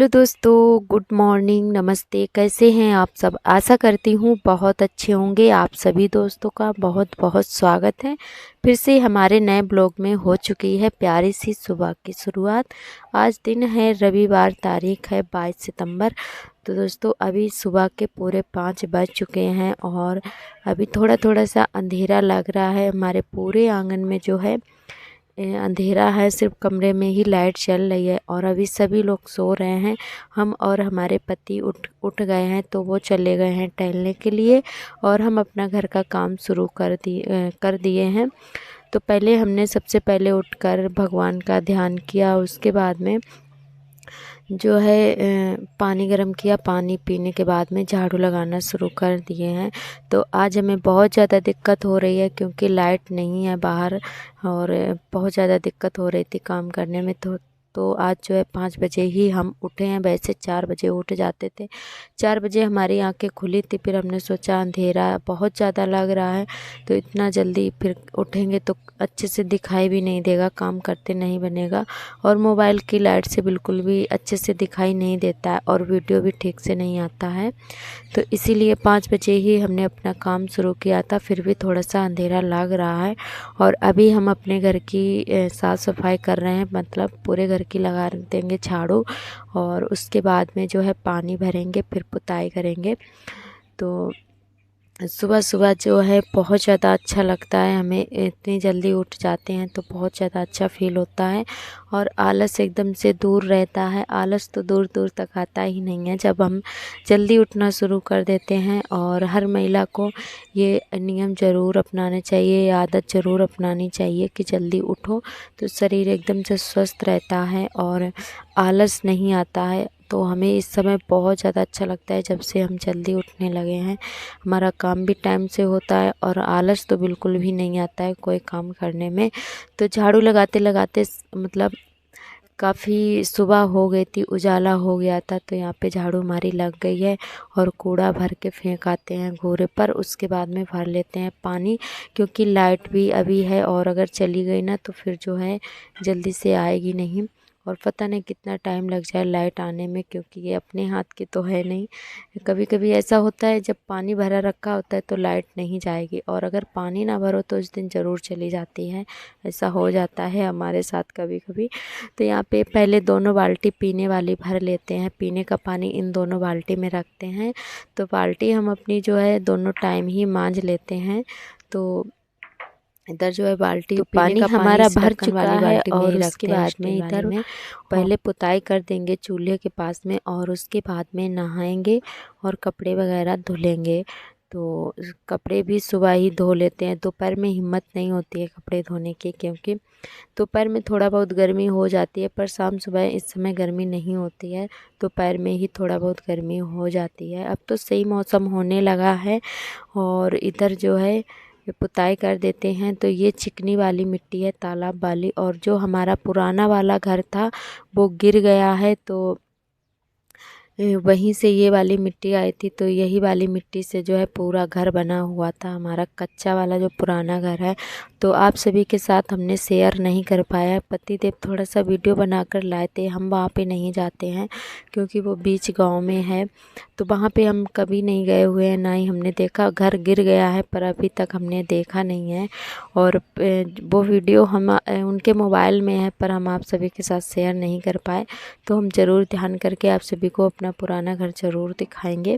दोस्तों, good morning, नमस्ते। कैसे हैं आप सब? आशा करती हूँ बहुत अच्छे होंगे। आप सभी दोस्तों का बहुत बहुत स्वागत है। फिर से हमारे नए ब्लॉग में हो चुकी है प्यारी सी सुबह की शुरुआत। आज दिन है रविवार, तारीख है 22 सितंबर। तो दोस्तों अभी सुबह के पूरे 5 बज चुके हैं और अभी थोड़ा थोड़ा सा अंधेरा लग रहा है। हमारे पूरे आंगन में जो है अंधेरा है, सिर्फ कमरे में ही लाइट चल रही है और अभी सभी लोग सो रहे हैं। हम और हमारे पति उठ गए हैं, तो वो चले गए हैं टहलने के लिए और हम अपना घर का काम शुरू कर दिए हैं। तो पहले हमने सबसे पहले उठकर भगवान का ध्यान किया। उसके बाद में जो है पानी गर्म किया। पानी पीने के बाद में झाड़ू लगाना शुरू कर दिए हैं। तो आज हमें बहुत ज़्यादा दिक्कत हो रही है क्योंकि लाइट नहीं है बाहर और बहुत ज़्यादा दिक्कत हो रही थी काम करने में। तो आज जो है 5 बजे ही हम उठे हैं। वैसे 4 बजे उठ जाते थे। 4 बजे हमारी आंखें खुली थी। फिर हमने सोचा अंधेरा बहुत ज़्यादा लग रहा है, तो इतना जल्दी फिर उठेंगे तो अच्छे से दिखाई भी नहीं देगा, काम करते नहीं बनेगा और मोबाइल की लाइट से बिल्कुल भी अच्छे से दिखाई नहीं देता है और वीडियो भी ठीक से नहीं आता है। तो इसीलिए 5 बजे ही हमने अपना काम शुरू किया था। फिर भी थोड़ा सा अंधेरा लग रहा है और अभी हम अपने घर की साफ़ सफाई कर रहे हैं, मतलब पूरे घर की लगा देंगे झाड़ू और उसके बाद में जो है पानी भरेंगे, फिर पुताई करेंगे। तो सुबह सुबह जो है बहुत ज़्यादा अच्छा लगता है हमें। इतनी जल्दी उठ जाते हैं तो बहुत ज़्यादा अच्छा फील होता है और आलस एकदम से दूर रहता है। आलस तो दूर दूर तक आता ही नहीं है जब हम जल्दी उठना शुरू कर देते हैं। और हर महिला को ये नियम ज़रूर अपनाना चाहिए, ये आदत ज़रूर अपनानी चाहिए कि जल्दी उठो तो शरीर एकदम से स्वस्थ रहता है और आलस नहीं आता है। तो हमें इस समय बहुत ज़्यादा अच्छा लगता है जब से हम जल्दी उठने लगे हैं। हमारा काम भी टाइम से होता है और आलस तो बिल्कुल भी नहीं आता है कोई काम करने में। तो झाड़ू लगाते लगाते मतलब काफ़ी सुबह हो गई थी, उजाला हो गया था। तो यहाँ पे झाड़ू हमारी लग गई है और कूड़ा भर के फेंक आते हैं घूरे पर। उसके बाद में भर लेते हैं पानी, क्योंकि लाइट भी अभी है और अगर चली गई ना तो फिर जो है जल्दी से आएगी नहीं और पता नहीं कितना टाइम लग जाए लाइट आने में, क्योंकि ये अपने हाथ की तो है नहीं। कभी कभी ऐसा होता है जब पानी भरा रखा होता है तो लाइट नहीं जाएगी और अगर पानी ना भरो तो उस दिन ज़रूर चली जाती है। ऐसा हो जाता है हमारे साथ कभी कभी। तो यहाँ पे पहले दोनों बाल्टी पीने वाली भर लेते हैं। पीने का पानी इन दोनों बाल्टी में रखते हैं। तो बाल्टी हम अपनी जो है दोनों टाइम ही मांज लेते हैं। तो इधर जो है बाल्टी तो पानी हमारा भर चुका है और उसके बाद में इधर में पहले पुताई कर देंगे चूल्हे के पास में और उसके बाद में नहाएंगे और कपड़े वगैरह धुलेंगे। तो कपड़े भी सुबह ही धो लेते हैं। दोपहर में हिम्मत नहीं होती है कपड़े धोने की, क्योंकि दोपहर में थोड़ा बहुत गर्मी हो जाती है, पर शाम सुबह इस समय गर्मी नहीं होती है। दोपहर में ही थोड़ा बहुत गर्मी हो जाती है। अब तो सही मौसम होने लगा है और इधर जो है पुताई कर देते हैं। तो ये चिकनी वाली मिट्टी है, तालाब वाली, और जो हमारा पुराना वाला घर था वो गिर गया है। तो वहीं से ये वाली मिट्टी आई थी। तो यही वाली मिट्टी से जो है पूरा घर बना हुआ था, हमारा कच्चा वाला जो पुराना घर है। तो आप सभी के साथ हमने शेयर नहीं कर पाया। पतिदेव थोड़ा सा वीडियो बनाकर लाए थे, हम वहाँ पे नहीं जाते हैं क्योंकि वो बीच गांव में है। तो वहाँ पे हम कभी नहीं गए हुए हैं, ना ही हमने देखा। घर गिर गया है पर अभी तक हमने देखा नहीं है और वो वीडियो हम उनके मोबाइल में है पर हम आप सभी के साथ शेयर नहीं कर पाए। तो हम ज़रूर ध्यान करके आप सभी को अपना पुराना घर ज़रूर दिखाएंगे।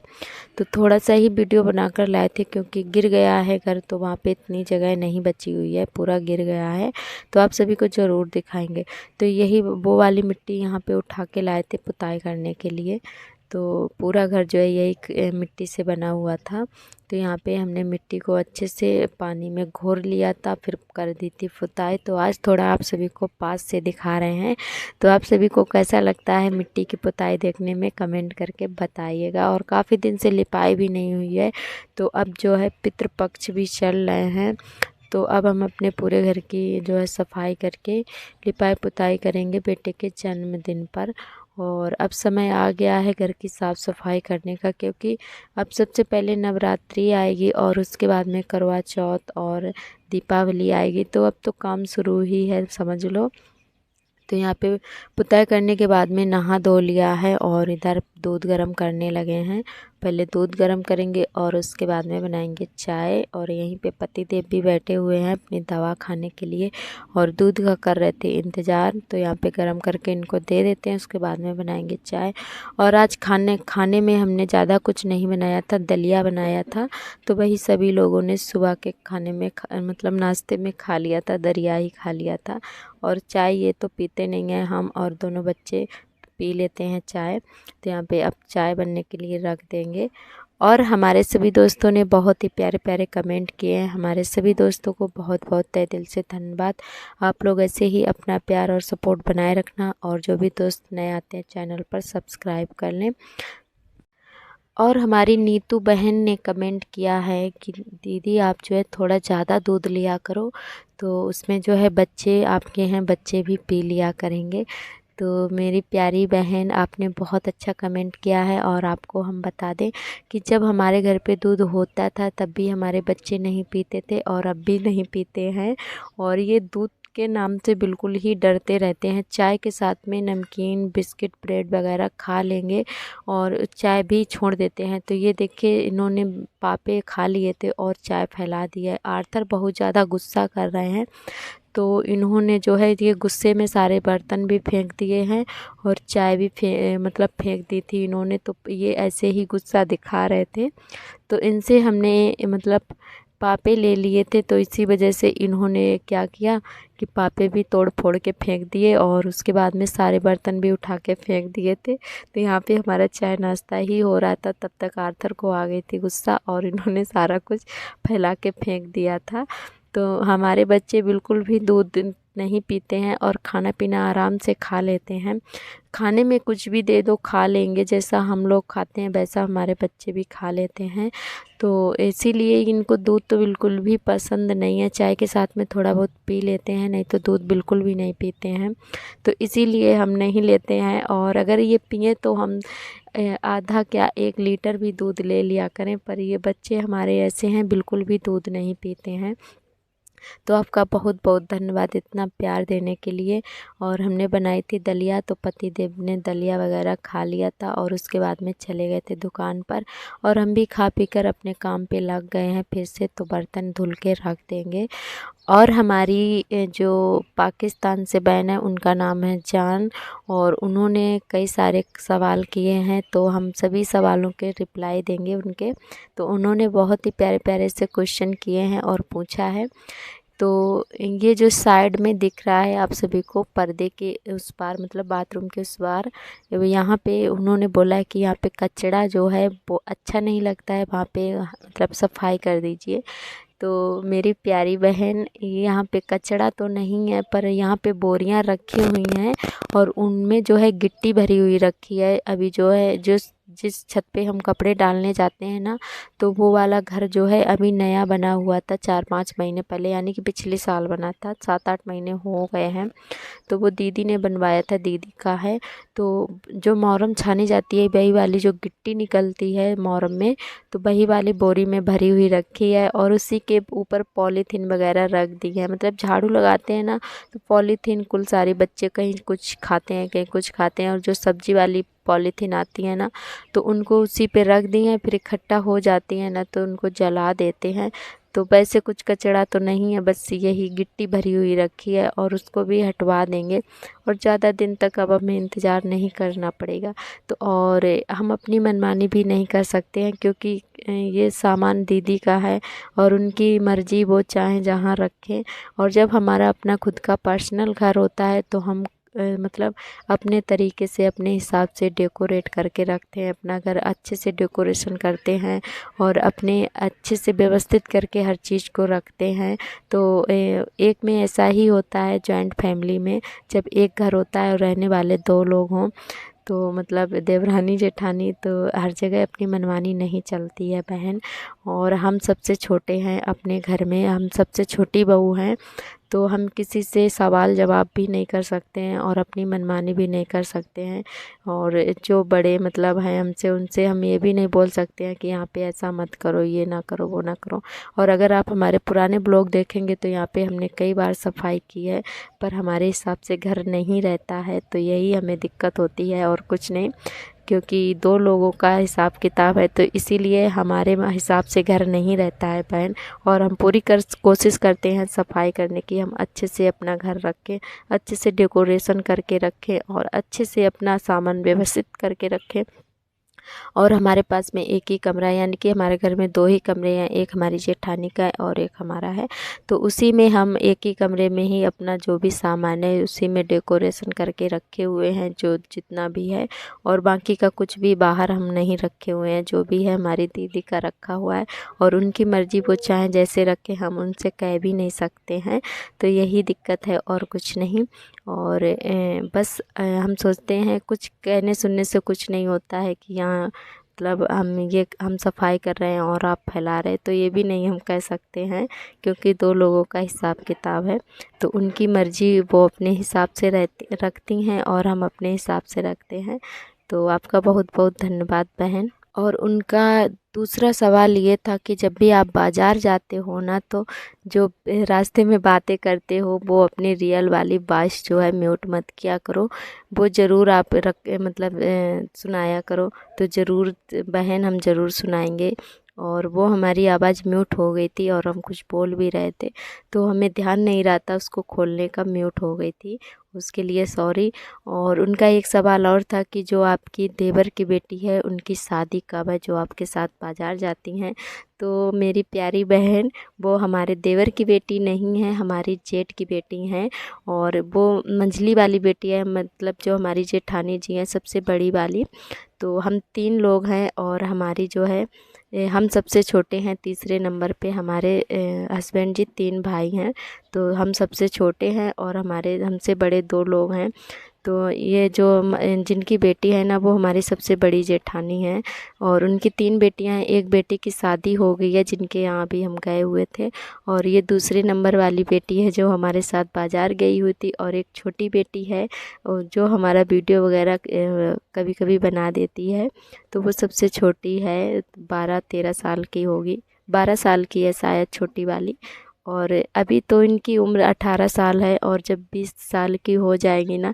तो थोड़ा सा ही वीडियो बनाकर लाए थे क्योंकि गिर गया है घर, तो वहाँ पे इतनी जगह नहीं बची हुई है, पूरा गिर गया है। तो आप सभी को ज़रूर दिखाएंगे। तो यही वो वाली मिट्टी यहाँ पे उठा के लाए थे पुताई करने के लिए। तो पूरा घर जो है यही मिट्टी से बना हुआ था। तो यहाँ पे हमने मिट्टी को अच्छे से पानी में घोर लिया था, फिर कर दी थी पुताई। तो आज थोड़ा आप सभी को पास से दिखा रहे हैं। तो आप सभी को कैसा लगता है मिट्टी की पुताई देखने में, कमेंट करके बताइएगा। और काफ़ी दिन से लिपाई भी नहीं हुई है, तो अब जो है पितृपक्ष भी चल रहे हैं। तो अब हम अपने पूरे घर की जो है सफाई करके लिपाई पुताई करेंगे बेटे के जन्मदिन पर। और अब समय आ गया है घर की साफ़ सफाई करने का, क्योंकि अब सबसे पहले नवरात्रि आएगी और उसके बाद में करवा चौथ और दीपावली आएगी। तो अब तो काम शुरू ही है, समझ लो। तो यहाँ पे पुताई करने के बाद में नहा धो लिया है और इधर दूध गर्म करने लगे हैं। पहले दूध गर्म करेंगे और उसके बाद में बनाएंगे चाय। और यहीं पे पतिदेव भी बैठे हुए हैं अपनी दवा खाने के लिए और दूध का कर रहे थे इंतज़ार। तो यहाँ पे गर्म करके इनको दे देते हैं, उसके बाद में बनाएंगे चाय। और आज खाने में हमने ज़्यादा कुछ नहीं बनाया था, दलिया बनाया था। तो वही सभी लोगों ने सुबह के खाने में मतलब नाश्ते में खा लिया था, दलिया ही खा लिया था। और चाय ये तो पीते नहीं हैं, हम और दोनों बच्चे पी लेते हैं चाय। तो यहाँ पे अब चाय बनने के लिए रख देंगे। और हमारे सभी दोस्तों ने बहुत ही प्यारे प्यारे कमेंट किए हैं। हमारे सभी दोस्तों को बहुत बहुत तहे दिल से धन्यवाद। आप लोग ऐसे ही अपना प्यार और सपोर्ट बनाए रखना, और जो भी दोस्त नए आते हैं चैनल पर सब्सक्राइब कर लें। और हमारी नीतू बहन ने कमेंट किया है कि दीदी आप जो है थोड़ा ज़्यादा दूध लिया करो, तो उसमें जो है बच्चे आपके हैं, बच्चे भी पी लिया करेंगे। तो मेरी प्यारी बहन, आपने बहुत अच्छा कमेंट किया है। और आपको हम बता दें कि जब हमारे घर पे दूध होता था तब भी हमारे बच्चे नहीं पीते थे और अब भी नहीं पीते हैं। और ये दूध के नाम से बिल्कुल ही डरते रहते हैं। चाय के साथ में नमकीन, बिस्किट, ब्रेड वगैरह खा लेंगे और चाय भी छोड़ देते हैं। तो ये देखिए, इन्होंने पापे खा लिए थे और चाय फैला दी है। आर्थर बहुत ज़्यादा गुस्सा कर रहे हैं, तो इन्होंने जो है ये गुस्से में सारे बर्तन भी फेंक दिए हैं और चाय भी मतलब फेंक दी थी इन्होंने। तो ये ऐसे ही गुस्सा दिखा रहे थे, तो इनसे हमने मतलब पापे ले लिए थे। तो इसी वजह से इन्होंने क्या किया कि पापे भी तोड़ फोड़ के फेंक दिए और उसके बाद में सारे बर्तन भी उठा के फेंक दिए थे। तो यहाँ पे हमारा चाय नाश्ता ही हो रहा था, तब तक आर्थर को आ गई थी गुस्सा और इन्होंने सारा कुछ फैला के फेंक दिया था। तो हमारे बच्चे बिल्कुल भी दूध नहीं पीते हैं और खाना पीना आराम से खा लेते हैं। खाने में कुछ भी दे दो खा लेंगे, जैसा हम लोग खाते हैं वैसा हमारे बच्चे भी खा लेते हैं। तो इसीलिए इनको दूध तो बिल्कुल भी पसंद नहीं है। चाय के साथ में थोड़ा बहुत पी लेते हैं, नहीं तो दूध बिल्कुल भी नहीं पीते हैं। तो इसीलिए हम नहीं लेते हैं। और अगर ये पिए तो हम आधा क्या 1 लीटर भी दूध ले लिया करें, पर ये बच्चे हमारे ऐसे हैं, बिल्कुल भी दूध नहीं पीते हैं। तो आपका बहुत बहुत धन्यवाद इतना प्यार देने के लिए। और हमने बनाई थी दलिया, तो पतिदेव ने दलिया वगैरह खा लिया था और उसके बाद में चले गए थे दुकान पर। और हम भी खा पी कर अपने काम पे लग गए हैं फिर से, तो बर्तन धुल के रख देंगे। और हमारी जो पाकिस्तान से बहन है उनका नाम है जान, और उन्होंने कई सारे सवाल किए हैं, तो हम सभी सवालों के रिप्लाई देंगे उनके। तो उन्होंने बहुत ही प्यारे प्यारे से क्वेश्चन किए हैं और पूछा है। तो ये जो साइड में दिख रहा है आप सभी को, पर्दे के उस पार मतलब बाथरूम के उस पार, यहाँ पे उन्होंने बोला है कि यहाँ पे कचरा जो है वो अच्छा नहीं लगता है, वहाँ पे मतलब सफाई कर दीजिए। तो मेरी प्यारी बहन, यहाँ पे कचरा तो नहीं है, पर यहाँ पे बोरियां रखी हुई हैं और उनमें जो है गिट्टी भरी हुई रखी है। अभी जो है जिस छत पे हम कपड़े डालने जाते हैं ना, तो वो वाला घर जो है अभी नया बना हुआ था 4-5 महीने पहले, यानी कि पिछले साल बना था, 7-8 महीने हो गए हैं। तो वो दीदी ने बनवाया था, दीदी का है। तो जो मोरम छानी जाती है, वही वाली जो गिट्टी निकलती है मोरम में, तो वही वाली बोरी में भरी हुई रखी है और उसी के ऊपर पॉलीथीन वगैरह रख दी है। मतलब झाड़ू लगाते हैं ना, तो पॉलीथीन कुल सारे बच्चे कहीं कुछ खाते हैं, कहीं कुछ खाते हैं, और जो सब्जी वाली पॉलीथीन आती है ना, तो उनको उसी पे रख दी हैं। फिर इकट्ठा हो जाती हैं ना, तो उनको जला देते हैं। तो वैसे कुछ कचरा तो नहीं है, बस यही गिट्टी भरी हुई रखी है और उसको भी हटवा देंगे। और ज़्यादा दिन तक अब हमें इंतज़ार नहीं करना पड़ेगा। तो और हम अपनी मनमानी भी नहीं कर सकते हैं, क्योंकि ये सामान दीदी का है और उनकी मर्ज़ी, वो चाहें जहाँ रखें। और जब हमारा अपना खुद का पर्सनल घर होता है तो हम मतलब अपने तरीके से, अपने हिसाब से डेकोरेट करके रखते हैं अपना घर, अच्छे से डेकोरेशन करते हैं और अपने अच्छे से व्यवस्थित करके हर चीज़ को रखते हैं। तो एक में ऐसा ही होता है जॉइंट फैमिली में, जब एक घर होता है और रहने वाले 2 लोग हों, तो मतलब देवरानी जेठानी, तो हर जगह अपनी मनमानी नहीं चलती है बहन। और हम सबसे छोटे हैं अपने घर में, हम सबसे छोटी बहू हैं। तो हम किसी से सवाल जवाब भी नहीं कर सकते हैं और अपनी मनमानी भी नहीं कर सकते हैं। और जो बड़े मतलब हैं हमसे, उनसे हम ये भी नहीं बोल सकते हैं कि यहाँ पे ऐसा मत करो, ये ना करो, वो ना करो। और अगर आप हमारे पुराने ब्लॉग देखेंगे तो यहाँ पे हमने कई बार सफाई की है, पर हमारे हिसाब से घर नहीं रहता है, तो यही हमें दिक्कत होती है और कुछ नहीं। क्योंकि 2 लोगों का हिसाब किताब है, तो इसीलिए हमारे हिसाब से घर नहीं रहता है बहन। और हम पूरी कोशिश करते हैं सफाई करने की, हम अच्छे से अपना घर रखें, अच्छे से डेकोरेशन करके रखें और अच्छे से अपना सामान व्यवस्थित करके रखें। और हमारे पास में एक ही कमरा है, यानी कि हमारे घर में 2 ही कमरे हैं, एक हमारी जेठानी का है और एक हमारा है। तो उसी में हम एक ही कमरे में ही अपना जो भी सामान है उसी में डेकोरेशन करके रखे हुए हैं, जो जितना भी है। और बाकी का कुछ भी बाहर हम नहीं रखे हुए हैं, जो भी है हमारी दीदी का रखा हुआ है। और उनकी मर्ज़ी, वो चाहे जैसे रखें, हम उनसे कह भी नहीं सकते हैं। तो यही दिक्कत है और कुछ नहीं। और बस हम सोचते हैं कुछ कहने सुनने से कुछ नहीं होता है कि यहाँ मतलब हम सफाई कर रहे हैं और आप फैला रहे हैं, तो ये भी नहीं हम कह सकते हैं। क्योंकि 2 लोगों का हिसाब किताब है, तो उनकी मर्ज़ी वो अपने हिसाब से रखती हैं और हम अपने हिसाब से रखते हैं। तो आपका बहुत बहुत धन्यवाद बहन। और उनका दूसरा सवाल ये था कि जब भी आप बाज़ार जाते हो ना, तो जो रास्ते में बातें करते हो वो अपनी रियल वाली वॉइस जो है म्यूट मत किया करो, वो ज़रूर आप मतलब सुनाया करो। तो ज़रूर बहन, हम ज़रूर सुनाएंगे। और वो हमारी आवाज़ म्यूट हो गई थी और हम कुछ बोल भी रहे थे, तो हमें ध्यान नहीं रहा था उसको खोलने का, म्यूट हो गई थी, उसके लिए सॉरी। और उनका एक सवाल और था कि जो आपकी देवर की बेटी है उनकी शादी कब है, जो आपके साथ बाज़ार जाती हैं। तो मेरी प्यारी बहन, वो हमारे देवर की बेटी नहीं है, हमारी जेठ की बेटी हैं। और वो मंझली वाली बेटी है, मतलब जो हमारी जेठानी जी हैं सबसे बड़ी वाली। तो हम 3 लोग हैं और हमारी जो है हम सबसे छोटे हैं, तीसरे नंबर पे हमारे हस्बैंड जी, 3 भाई हैं। तो हम सबसे छोटे हैं और हमारे हमसे बड़े 2 लोग हैं। तो ये जो जिनकी बेटी है ना, वो हमारी सबसे बड़ी जेठानी है। और उनकी 3 बेटियां हैं, एक बेटी की शादी हो गई है जिनके यहाँ भी हम गए हुए थे। और ये दूसरे नंबर वाली बेटी है जो हमारे साथ बाज़ार गई हुई थी। और एक छोटी बेटी है जो हमारा वीडियो वगैरह कभी कभी बना देती है। तो वो सबसे छोटी है, 12-13 साल की होगी, 12 साल की है शायद छोटी वाली। और अभी तो इनकी उम्र 18 साल है, और जब 20 साल की हो जाएगी ना,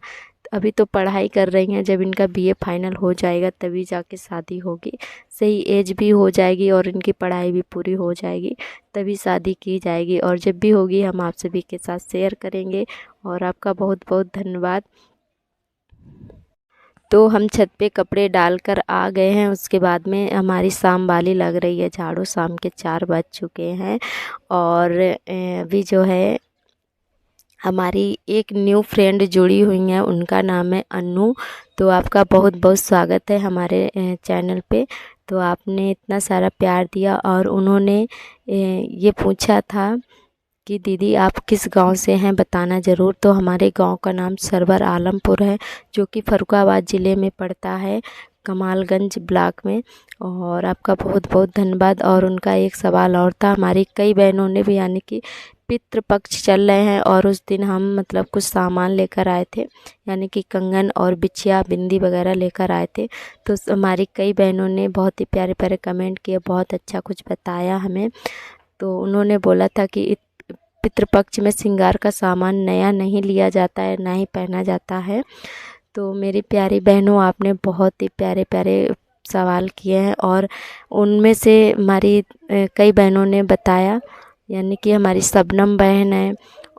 अभी तो पढ़ाई कर रही हैं, जब इनका बीए फाइनल हो जाएगा तभी जाके शादी होगी। सही एज भी हो जाएगी और इनकी पढ़ाई भी पूरी हो जाएगी, तभी शादी की जाएगी। और जब भी होगी हम आप सभी के साथ शेयर करेंगे। और आपका बहुत बहुत धन्यवाद। तो हम छत पे कपड़े डालकर आ गए हैं, उसके बाद में हमारी शाम वाली लग रही है झाड़ू, शाम के 4 बज चुके हैं। और अभी जो है हमारी एक न्यू फ्रेंड जुड़ी हुई हैं, उनका नाम है अन्नू। तो आपका बहुत बहुत स्वागत है हमारे चैनल पे। तो आपने इतना सारा प्यार दिया और उन्होंने ये पूछा था कि दीदी आप किस गांव से हैं, बताना ज़रूर। तो हमारे गांव का नाम सरवर आलमपुर है, जो कि फर्रुखाबाद ज़िले में पड़ता है, कमालगंज ब्लॉक में। और आपका बहुत बहुत धन्यवाद। और उनका एक सवाल और था, हमारी कई बहनों ने भी, यानी कि पितृपक्ष चल रहे हैं और उस दिन हम मतलब कुछ सामान लेकर आए थे, यानी कि कंगन और बिछिया बिंदी वगैरह लेकर आए थे। तो हमारी कई बहनों ने बहुत ही प्यारे प्यारे कमेंट किए, बहुत अच्छा कुछ बताया हमें। तो उन्होंने बोला था कि पितृपक्ष में श्रृंगार का सामान नया नहीं लिया जाता है, ना ही पहना जाता है। तो मेरी प्यारी बहनों, आपने बहुत ही प्यारे प्यारे सवाल किए हैं। और उनमें से हमारी कई बहनों ने बताया, यानी कि हमारी शबनम बहन है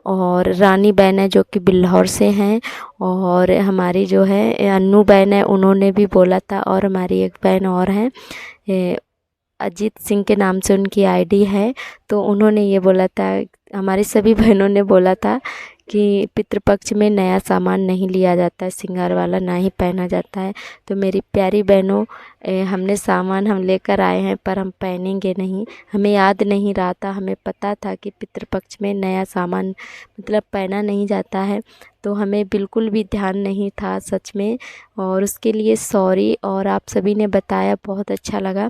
और रानी बहन है जो कि बिल्हौर से हैं। और हमारी जो है अन्नू बहन है, उन्होंने भी बोला था। और हमारी एक बहन और है, अजीत सिंह के नाम से उनकी आईडी है। तो उन्होंने ये बोला था, हमारी सभी बहनों ने बोला था कि पितृपक्ष में नया सामान नहीं लिया जाता है, श्रृंगार वाला ना ही पहना जाता है। तो मेरी प्यारी बहनों, हमने सामान हम लेकर आए हैं पर हम पहनेंगे नहीं। हमें याद नहीं रहा था, हमें पता था कि पितृपक्ष में नया सामान मतलब पहना नहीं जाता है, तो हमें बिल्कुल भी ध्यान नहीं था सच में, और उसके लिए सॉरी। और आप सभी ने बताया, बहुत अच्छा लगा।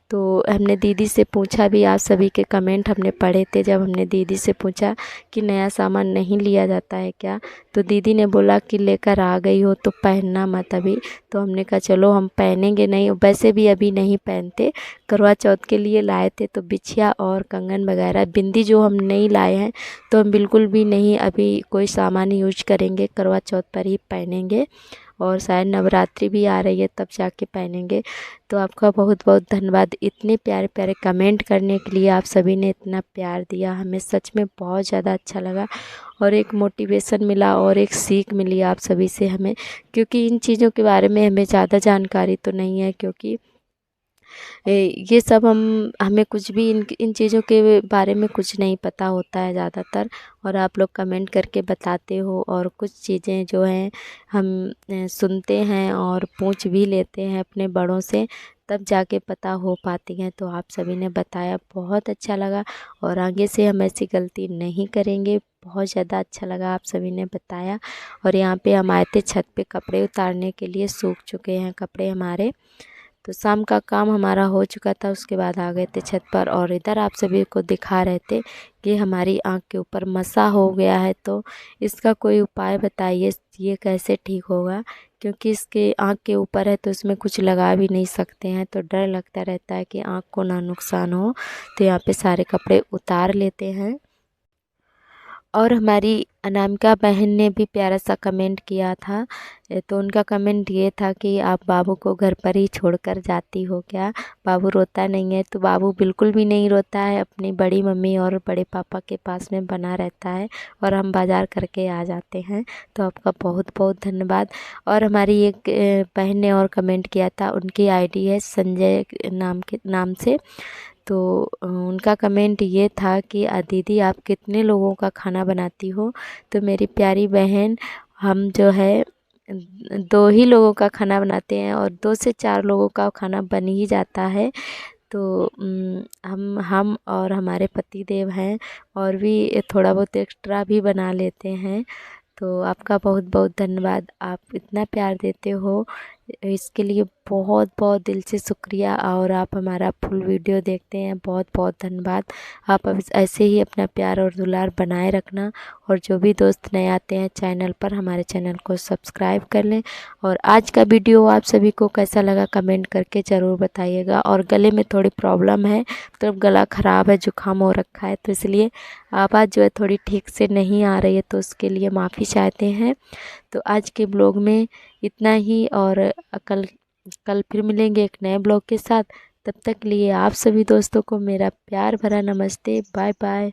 तो हमने दीदी से पूछा भी, आप सभी के कमेंट हमने पढ़े थे, जब हमने दीदी से पूछा कि नया सामान नहीं लिया जाता है क्या, तो दीदी ने बोला कि लेकर आ गई हो तो पहनना मत अभी। तो हमने कहा चलो हम पहनेंगे नहीं, वैसे भी अभी नहीं पहनते। करवा चौथ के लिए लाए थे तो बिछिया और कंगन वगैरह, बिंदी जो हम नहीं लाए हैं, तो हम बिल्कुल भी नहीं अभी कोई सामान यूज करेंगे, करवा चौथ पर ही पहनेंगे। और शायद नवरात्रि भी आ रही है तब जाके पहनेंगे। तो आपका बहुत बहुत धन्यवाद इतने प्यारे प्यारे कमेंट करने के लिए। आप सभी ने इतना प्यार दिया, हमें सच में बहुत ज़्यादा अच्छा लगा, और एक मोटिवेशन मिला और एक सीख मिली आप सभी से हमें, क्योंकि इन चीज़ों के बारे में हमें ज़्यादा जानकारी तो नहीं है, क्योंकि ये सब हमें कुछ भी इन चीज़ों के बारे में कुछ नहीं पता होता है ज़्यादातर। और आप लोग कमेंट करके बताते हो, और कुछ चीज़ें जो हैं हम सुनते हैं और पूछ भी लेते हैं अपने बड़ों से, तब जाके पता हो पाती हैं। तो आप सभी ने बताया, बहुत अच्छा लगा, और आगे से हम ऐसी गलती नहीं करेंगे। बहुत ज़्यादा अच्छा लगा आप सभी ने बताया। और यहाँ पे हम आए थे छत पे कपड़े उतारने के लिए, सूख चुके हैं कपड़े हमारे। तो शाम का काम हमारा हो चुका था, उसके बाद आ गए थे छत पर, और इधर आप सभी को दिखा रहे थे कि हमारी आँख के ऊपर मसा हो गया है। तो इसका कोई उपाय बताइए, ये कैसे ठीक होगा, क्योंकि इसके आँख के ऊपर है तो इसमें कुछ लगा भी नहीं सकते हैं, तो डर लगता रहता है कि आँख को ना नुकसान हो। तो यहाँ पे सारे कपड़े उतार लेते हैं। और हमारी अनामिका बहन ने भी प्यारा सा कमेंट किया था। तो उनका कमेंट ये था कि आप बाबू को घर पर ही छोड़कर जाती हो क्या, बाबू रोता नहीं है। तो बाबू बिल्कुल भी नहीं रोता है, अपनी बड़ी मम्मी और बड़े पापा के पास में बना रहता है, और हम बाज़ार करके आ जाते हैं। तो आपका बहुत बहुत धन्यवाद। और हमारी एक बहन ने और कमेंट किया था, उनकी आईडी है संजय नाम से। तो उनका कमेंट ये था कि दीदी आप कितने लोगों का खाना बनाती हो। तो मेरी प्यारी बहन, हम जो है 2 ही लोगों का खाना बनाते हैं, और 2 से 4 लोगों का खाना बन ही जाता है। तो हम और हमारे पति देव हैं, और भी थोड़ा बहुत एक्स्ट्रा भी बना लेते हैं। तो आपका बहुत बहुत धन्यवाद, आप इतना प्यार देते हो, इसके लिए बहुत बहुत दिल से शुक्रिया। और आप हमारा फुल वीडियो देखते हैं, बहुत बहुत धन्यवाद। आप अब ऐसे ही अपना प्यार और दुलार बनाए रखना, और जो भी दोस्त नए आते हैं चैनल पर, हमारे चैनल को सब्सक्राइब कर लें। और आज का वीडियो आप सभी को कैसा लगा कमेंट करके ज़रूर बताइएगा। और गले में थोड़ी प्रॉब्लम है, मतलब गला ख़राब है, जुकाम हो रखा है, तो इसलिए आवाज़ जो है थोड़ी ठीक से नहीं आ रही है, तो उसके लिए माफ़ी चाहते हैं। तो आज के ब्लॉग में इतना ही, और कल कल फिर मिलेंगे एक नए ब्लॉग के साथ। तब तक के लिए आप सभी दोस्तों को मेरा प्यार भरा नमस्ते, बाय बाय।